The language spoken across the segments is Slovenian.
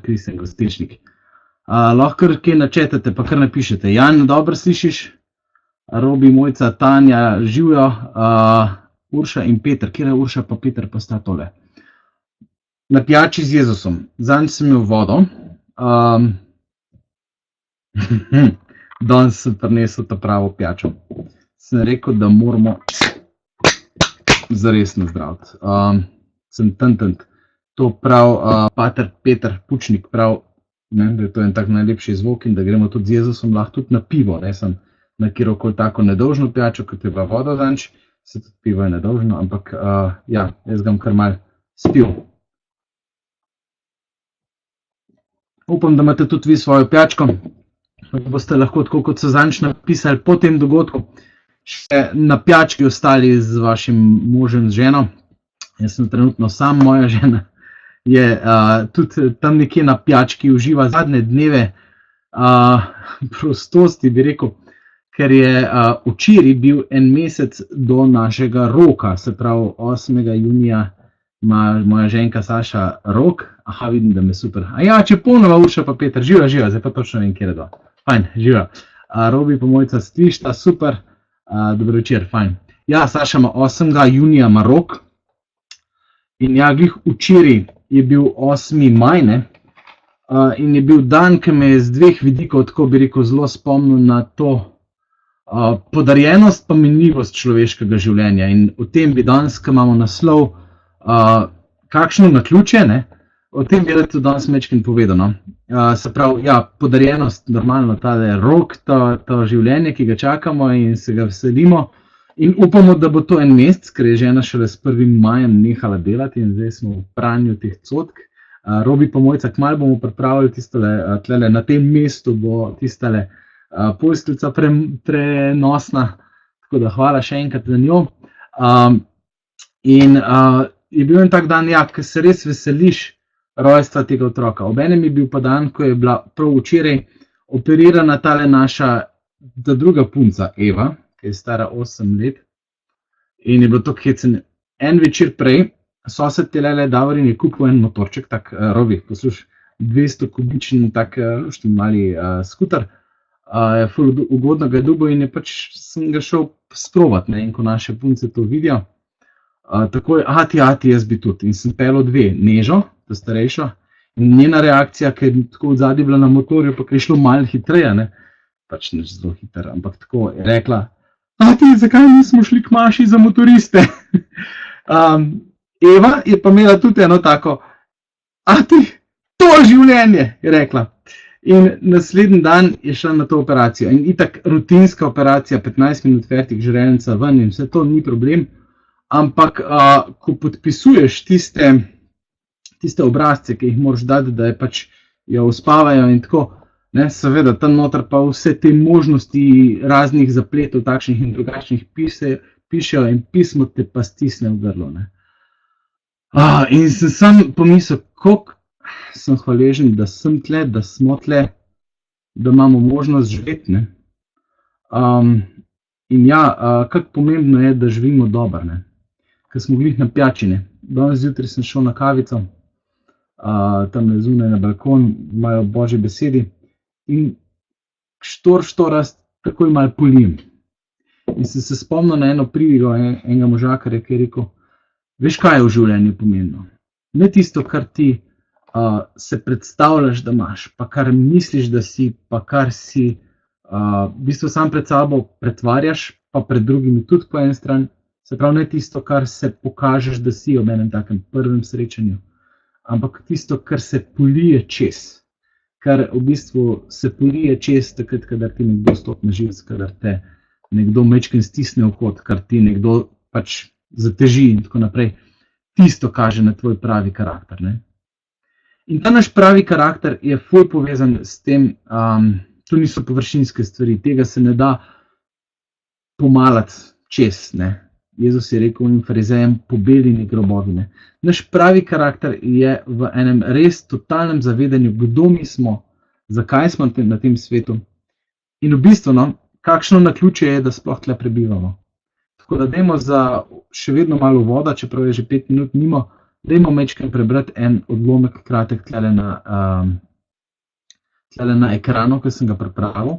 Kristjan Gostečnik. Lahko kaj načetate, pa kar napišete. Jan, dobro slišiš? Robi, Mojca, Tanja, živijo, Urša in Peter. Kjer je Urša pa Peter pa sta tole? Na pijači z Jezusom. Zanj sem imel vodo. Danes sem prinesel ta pravo pijačo. Sem rekel, da moramo zares nazdraviti. Sem tentent. To prav pater Peter Pučnik prav, da je to en tak najlepši zvok in da gremo tudi z Jezusom lahko tudi na pivo, ne sem na kjerokoli tako nedolžno pijačo, kot je bila voda zanč, se tudi pivo je nedolžno, ampak ja, jaz ga bom kar malo spil. Upam, da imate tudi vi svojo pijačko, da boste lahko, tako kot so zanč napisali po tem dogodku, še na pijački ostali z vašim možem, z ženo. Jaz sem trenutno sam, moja žena je tudi tam nekje na pijački uživa zadnje dneve prostosti, bi rekel, ker je včeraj bil en mesec do našega roka, se pravi 8. junija ima moja ženka Saša rok. Aha, vidim, da me super. Ja, če ponova Urša pa Peter, živa, zdaj pa točno vem, kjer je do. Fajn, živa. Robi pa Mojca Strišta, super, dobro večer, fajn. Ja, Saša ima 8. junija ima rok in ja, glih včeraj je bil 8. maj, ne? In je bil dan, ki me je z dveh vidikov, tako bi rekel, zelo spomnil na to podarjenost pa minljivost človeškega življenja. In o tem bi danes, ko imamo naslov kakšno naključje, ne? O tem bi rad tudi danes mečkin povedal. No? Se pravi, ja, podarjenost, normalno, tale rok, to življenje, ki ga čakamo in se ga veselimo. In upamo, da bo to en mesec, ker je žena šele s 1. majem nehala delati in zdaj smo v pranju teh cotk. Robi pa Mojca, kmalu bomo pripravili tistole, tlele, na tem mestu bo tistale poljstica prenosna, tako da hvala še enkrat za njo. In je bil en tak dan, ja, ko se res veseliš rojstva tega otroka. Obenem je bil pa dan, ko je bila prav včeraj operirana tale naša druga punca Eva, ki je stara 8 let. In je bilo to hecen. En večer prej, sosed telele Davorin je kupil en motorček, tak Robi, posluš, 200 kubični tak lušten mali skuter. Je ful ugodno ga dubo in je pač sem ga šel sprovat, ne, in ko naše punce to vidijo, takoj, ati, jaz bi tudi. In sem pelil dve, Nežo, to starejšo, in njena reakcija, ker je tako od zadnji bila na motorju, pa je šlo malo hitreje, ne, pač neč zelo hiter, ampak tako je rekla, ati, zakaj nismo šli k maši za motoriste? Eva je pa imela tudi eno tako, ati, to življenje, je rekla. In naslednji dan je šla na to operacijo. In itak rutinska operacija, 15 minut fertik, žrelnica ven in vse to ni problem. Ampak, ko podpisuješ tiste obrazce, ki jih moraš dati, da je pač jo uspavajo in tako, ne, seveda tam noter pa vse te možnosti raznih zapletov, takšnih in drugačnih pišejo in pismo te pa stisne v grlo. Ne. In sem sam pomislil, koliko sem hvaležen, da sem tle, da smo tle, da imamo možnost živeti. Ne. In ja, kako pomembno je, da živimo dobro, ne. Ker smo glih na pijačine. Danes zjutraj sem šel na kavico, tam je zunaj na balkon, imajo božje besedi in štorast takoj malo polijem. In sem se spomnil na eno pridigo enega možakarja, ki je rekel, veš, kaj je v življenju pomembno? Ne tisto, kar ti se predstavljaš, da imaš, pa kar misliš, da si, pa kar si v bistvu sam pred sabo pretvarjaš, pa pred drugimi tudi po en stran. Se pravi, ne tisto, kar se pokažeš, da si ob enem takem prvem srečanju, ampak tisto, kar se polije čez. Kar v bistvu se polije čez takrat, kadar ti nekdo stopi na živec, kadar te nekdo mečken stisne v kot, kar ti nekdo pač zateži in tako naprej. Tisto kaže na tvoj pravi karakter. Ne? In ta naš pravi karakter je ful povezan s tem, to niso površinske stvari, tega se ne da pomalati čez, ne. Jezus je rekel in farizejem, pobeljeni grobovi, ne. Naš pravi karakter je v enem res totalnem zavedanju, kdo mi smo, zakaj smo na tem svetu in v bistvu, no, kakšno naključje je, da sploh tle prebivamo. Tako da dajmo za še vedno malo voda, čeprav je že 5 minut mimo, Dajmo mečkaj prebrati en odlomek kratek tlele na ekranu, ki sem ga pripravil.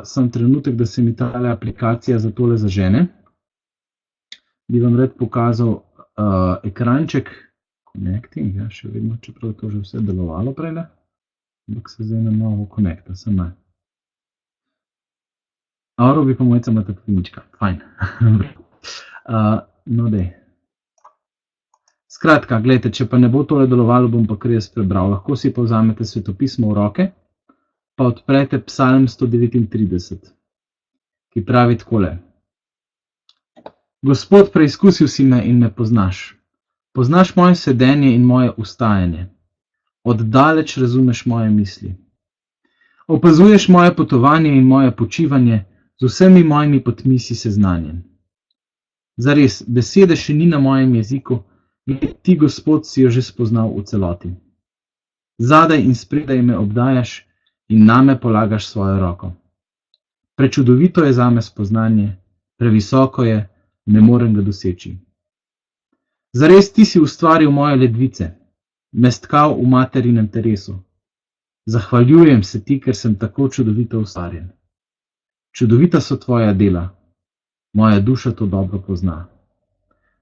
Sem trenutek, da se mi tale aplikacija za tole zažene. Bi vam rad pokazal ekranček. Connecting, ja, še vedno, čeprav to že vse delovalo prejle. Ampak se zdaj na novo connecta, sem ne. Aro bi pa mojca ima tako finička, fajn. No dej. Skratka, gledajte, če pa ne bo tole delovalo, bom pa kar jaz prebral. Lahko si pa vzamete svetopismo v roke, pa odprete Psalm 139, ki pravi takole. Gospod, preizkusil si me in me poznaš. Poznaš moje sedenje in moje ustajanje. Oddaleč razumeš moje misli. Opazuješ moje potovanje in moje počivanje, z vsemi mojimi potmi si seznanjen. Zares, besede še ni na mojem jeziku, ti, Gospod, si jo že spoznal v celoti. Zadaj in spredaj me obdajaš in name polagaš svojo roko. Prečudovito je zame spoznanje, previsoko je, ne morem ga doseči. Zares ti si ustvaril moje ledvice, me stkal v materinem telesu. Zahvaljujem se ti, ker sem tako čudovito ustvarjen. Čudovita so tvoja dela, moja duša to dobro pozna.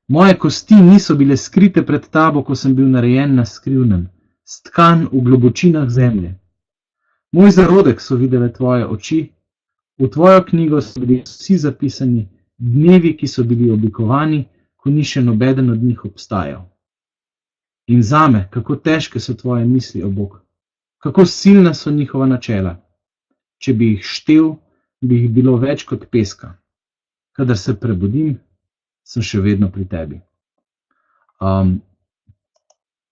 Moje kosti niso bile skrite pred tabo, ko sem bil narejen na skrivnem, stkan v globočinah zemlje. Moj zarodek so videle tvoje oči, v tvojo knjigo so bili vsi zapisani, dnevi, ki so bili oblikovani, ko ni še nobeden od njih obstajal. In zame, kako težke so tvoje misli, o Bog, kako silna so njihova načela. Če bi jih štel, bi jih bilo več kot peska. Kadar se prebudim, sem še vedno pri tebi.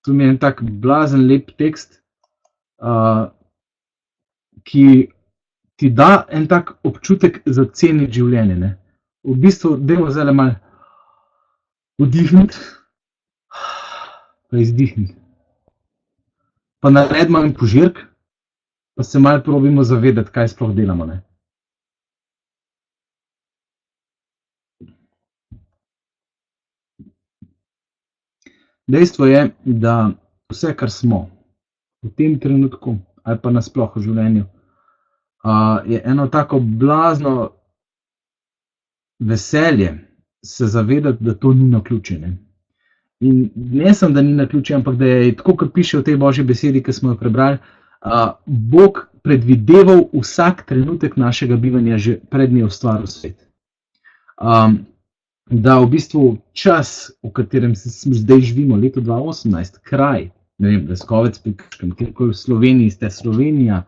Tu mi je en tak blazen lep tekst, ki ti da en tak občutek za ceniti življenje. Ne? V bistvu, dajmo zdaj malo vdihniti, pa izdihniti. Pa naredimo en požirk, pa se malo probimo zavedati, kaj sploh delamo. Ne? Dejstvo je, da vse, kar smo v tem trenutku, ali pa nasploh v življenju, je eno tako blazno veselje se zavedati, da to ni naključje. In ne sem, da ni naključje, ampak da je tako, kot piše v tej Božji besedi, ki smo jo prebrali, Bog predvideval vsak trenutek našega bivanja že prednji je ustvaril svet. Da v bistvu čas, v katerem zdaj živimo, leto 2018, kraj, ne vem, Leskovec pri Krškem, kjerkoli v Sloveniji ste, Slovenija,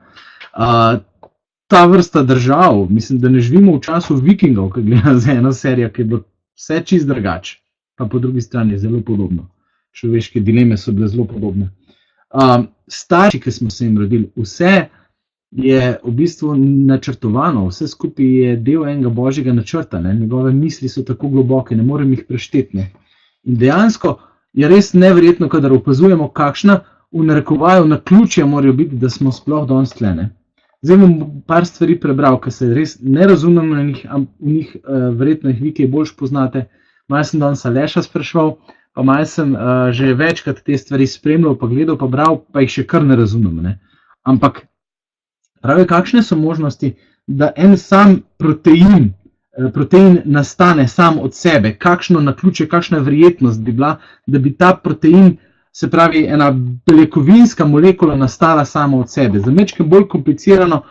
ta vrsta držav, mislim, da ne živimo v času vikingov, ki gleda za eno serijo, ki je bilo vse čist drugače, pa po drugi strani zelo podobno. Človeške dileme so bile zelo podobne. Starši, ki smo se jim rodili, vse je v bistvu načrtovano, vse skupaj je del enega božjega načrta, ne? Njegove misli so tako globoke, ne morem jih prešteti. Ne? In dejansko je res neverjetno, kadar opazujemo, kakšna v narekovaju naključja morajo biti, da smo sploh danes tle. Ne? Zdaj bom par stvari prebral, ker se res ne razumem na njih, v njih verjetno jih vi, ki boljš poznate. Malo sem danes Aleša spraševal, pa malo sem že večkrat te stvari spremljal, pa gledal, pa bral, pa jih še kar ne razumem. Ne? Ampak pravi, kakšne so možnosti, da en sam protein nastane sam od sebe, kakšno naključje, kakšna verjetnost bi bila, da bi ta protein, se pravi ena beljakovinska molekula, nastala sama od sebe. Za majčkeno bolj komplicirano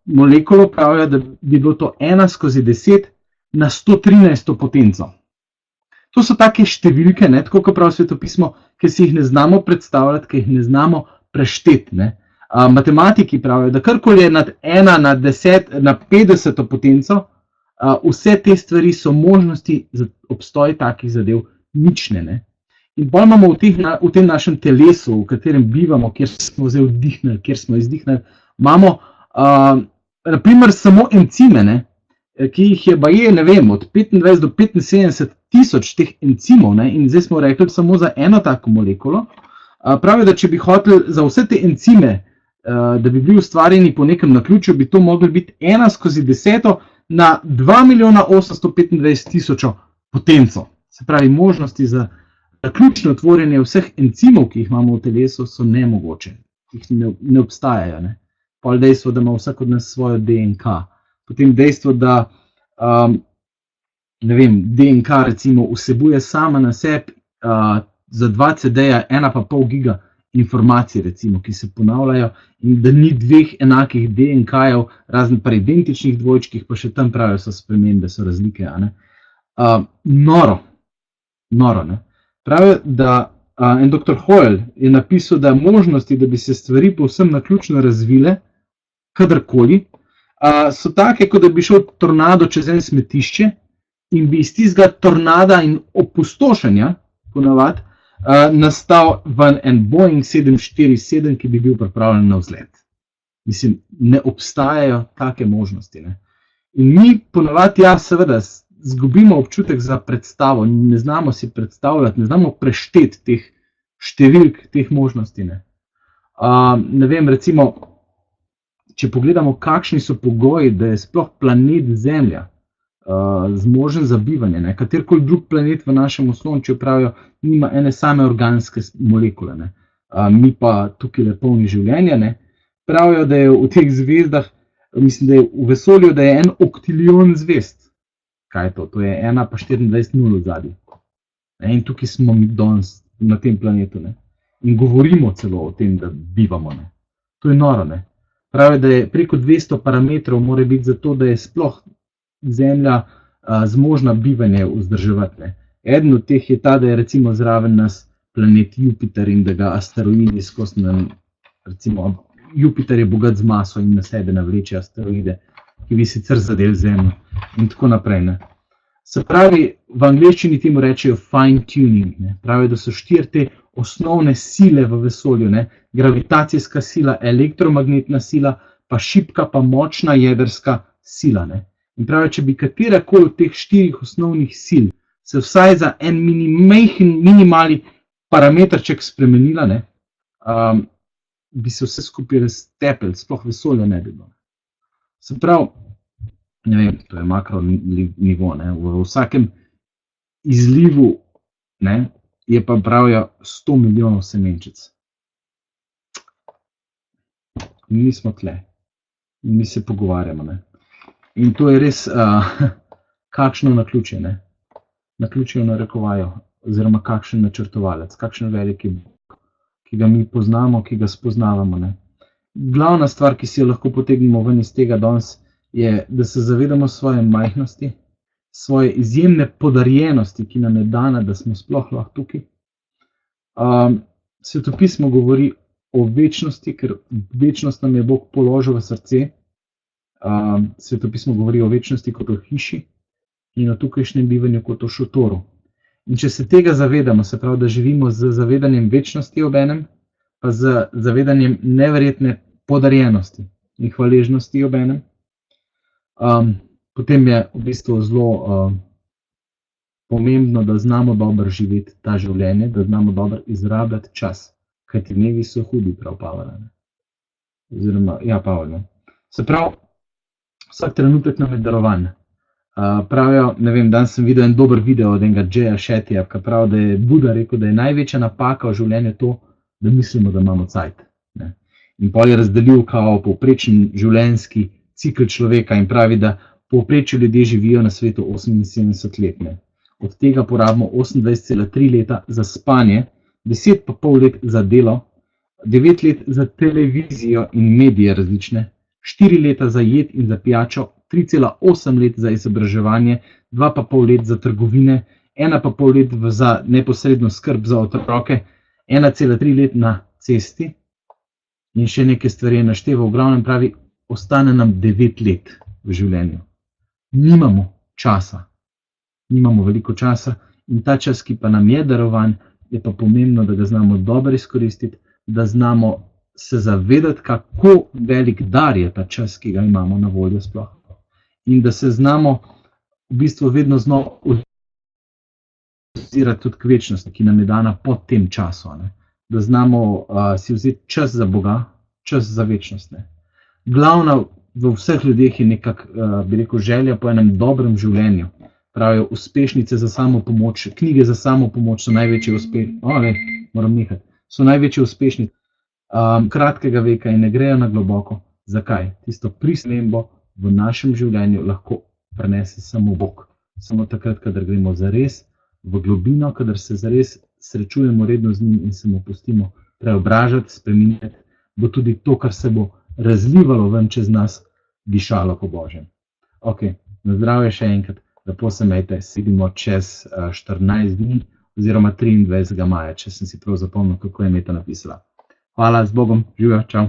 molekulo pravijo, da bi bilo to 1/10 na 113 potenco. To so take številke, ne, tako kot pravi svetopismo, ki si jih ne znamo predstavljati, ki jih ne znamo prešteti. Ne. Matematiki pravijo, da karkoli je nad 1 na 10 na 50 potenco, vse te stvari so možnosti za obstoj takih zadev nične. Ne. In bolj imamo v tem našem telesu, v katerem bivamo, kjer smo zdaj vdihnili, kjer smo izdihnili, imamo naprimer samo encime, ne, ki jih je baje, ne vem, od 25 do 75 tisoč teh encimov, ne, in zdaj smo rekli samo za eno tako molekulo. Pravijo, da če bi hoteli za vse te encime, da bi bili ustvarjeni po nekem naključju, bi to mogli biti 1/10 na 2 825 000 potenco. Se pravi, možnosti za Naključno tvorjenje vseh encimov, ki jih imamo v telesu, so nemogoče. Jih ne obstajajo. Ne? Pol dejstvo, da ima vsak od nas svojo DNK. Potem dejstvo, da DNK recimo vsebuje sama na sebi za 2 CD-ja 1,5 giga informacij, recimo, ki se ponavljajo, in da ni 2 enakih DNK-jev, razen pri identičnih dvojčkih, pa še tam pravijo, so spremembe, so razlike. Noro. Ne? Pravijo, da en dr. Hoyle je napisal, da možnosti, da bi se stvari povsem naključno razvile, kadarkoli, so take, kot da bi šel tornado čez en smetišče in bi iz tistega tornada in opustošenja, ponavadi, nastal ven en Boeing 747, ki bi bil pripravljen na vzlet. Mislim, ne obstajajo take možnosti. Ne? In mi ponavadi, seveda, zgubimo občutek za predstavo, ne znamo si predstavljati, ne znamo prešteti teh številk, teh možnosti. Ne vem, recimo, če pogledamo, kakšni so pogoji, da je sploh planet Zemlja zmožen za bivanje. Ne? Katerikoli drug planet v našem Sončju pravijo, nima ene same organske molekule. Ne? Mi pa tukaj le polni življenja. Ne? Pravijo, da je v teh zvezdah, mislim, da je v vesolju, da je 1 oktilijon zvezd. Kaj je to? To je 1 pa 24 zadnji. In tukaj smo mi danes na tem planetu. Ne? In govorimo celo o tem, da bivamo. Ne? To je noro. Ne? Pravijo, da je preko 200 parametrov mora biti za to, da je sploh Zemlja zmožna bivanje vzdrževati. Ne? Eden od teh je ta, da je recimo zraven nas planet Jupiter in da ga asteroidi skozi nam, recimo Jupiter je bogat z maso in na sebe navleče asteroide, ki bi sicer zadeli Zemljo in tako naprej. Ne? Se pravi, v angleščini temu rečejo fine tuning. Ne? Pravijo, da so 4 te osnovne sile v vesolju. Ne? Gravitacijska sila, elektromagnetna sila, pa šibka, pa močna jedrska sila. Ne? In pravijo, če bi katerakoli od teh 4 osnovnih sil se vsaj za en minimalni parametrček spremenila, ne, bi se vse skupaj raztepili, sploh vesolja ne bi bilo. Se pravi, ne vem, to je makro nivo, ne, v vsakem izlivu, ne, je pa pravijo 100 milijonov semenčic. In mi smo tle, in mi se pogovarjamo, ne. In to je res kakšno naključje, ne? Naključje v narekovaju, oziroma kakšen načrtovalec, kakšen veliki Bog, ki ga mi poznamo, ki ga spoznavamo. Ne? Glavna stvar, ki si jo lahko potegnemo ven iz tega danes, je, da se zavedamo svoje majhnosti, svoje izjemne podarjenosti, ki nam je dana, da smo sploh lahko tukaj. Svetopismo govori o večnosti, ker večnost nam je Bog položil v srce. Svetopismo govori o večnosti kot o hiši in o tukajšnjem bivanju kot o šotoru. In če se tega zavedamo, se pravi, da živimo z zavedanjem večnosti obenem, pa z zavedanjem neverjetne podarjenosti in hvaležnosti obenem, potem je v bistvu zelo pomembno, da znamo dobro živeti ta življenje, da znamo dobro izrabljati čas, kajti dnevi so hudi, prav Pavel. Oziroma, ja, Pavel. Se pravi, vsak trenutek nam je darovan. Pravijo, ne vem, danes sem videl en dober video od enega Jaya Shettyja, ki pravi, da je Buda rekel, da je največja napaka v življenju to, da mislimo, da imamo cajt. In pol je razdelil kao povprečen življenjski cikl človeka in pravi, da povprečju ljudje živijo na svetu 78 let. Od tega porabimo 28,3 leta za spanje, 10,5 let za delo, 9 let za televizijo in medije različne, 4 leta za jed in za pijačo, 3,8 let za izobraževanje, 2,5 let za trgovine, 1,5 let za neposredno skrb za otroke, 1,3 let na cesti in še neke stvari je našteval. V glavnem pravi, ostane nam 9 let v življenju. Nimamo časa. Nimamo veliko časa in ta čas, ki pa nam je darovan, je pa pomembno, da ga znamo dobro izkoristiti, da znamo se zavedati, kako velik dar je ta čas, ki ga imamo na voljo sploh. In da se znamo v bistvu vedno znova ozirati tudi k večnosti, ki nam je dana po tem času. Da znamo si vzeti čas za Boga, čas za večnost. Glavna v vseh ljudeh je nekako, bi rekel, želja po enem dobrem življenju. pravijo uspešnice za samo pomoč, knjige za samo pomoč so največje uspešnice. So največje uspešnice kratkega veka in ne grejo na globoko. Zakaj? Tisto prismembo v našem življenju lahko prenese samo Bog. Samo takrat, kadar gremo zares v globino, kadar se zares srečujemo redno z njim in se mu pustimo preobražati, spreminjati, bo tudi to, kar se bo razlivalo ven čez nas, dišalo po Božjem. Ok, na zdravje še enkrat, lepo se imejte, se vidimo čez 14 dni oziroma 23. maja, če sem si prav zapomnil, kako je Meta napisala. Hvala, z Bogom, živjo, čau.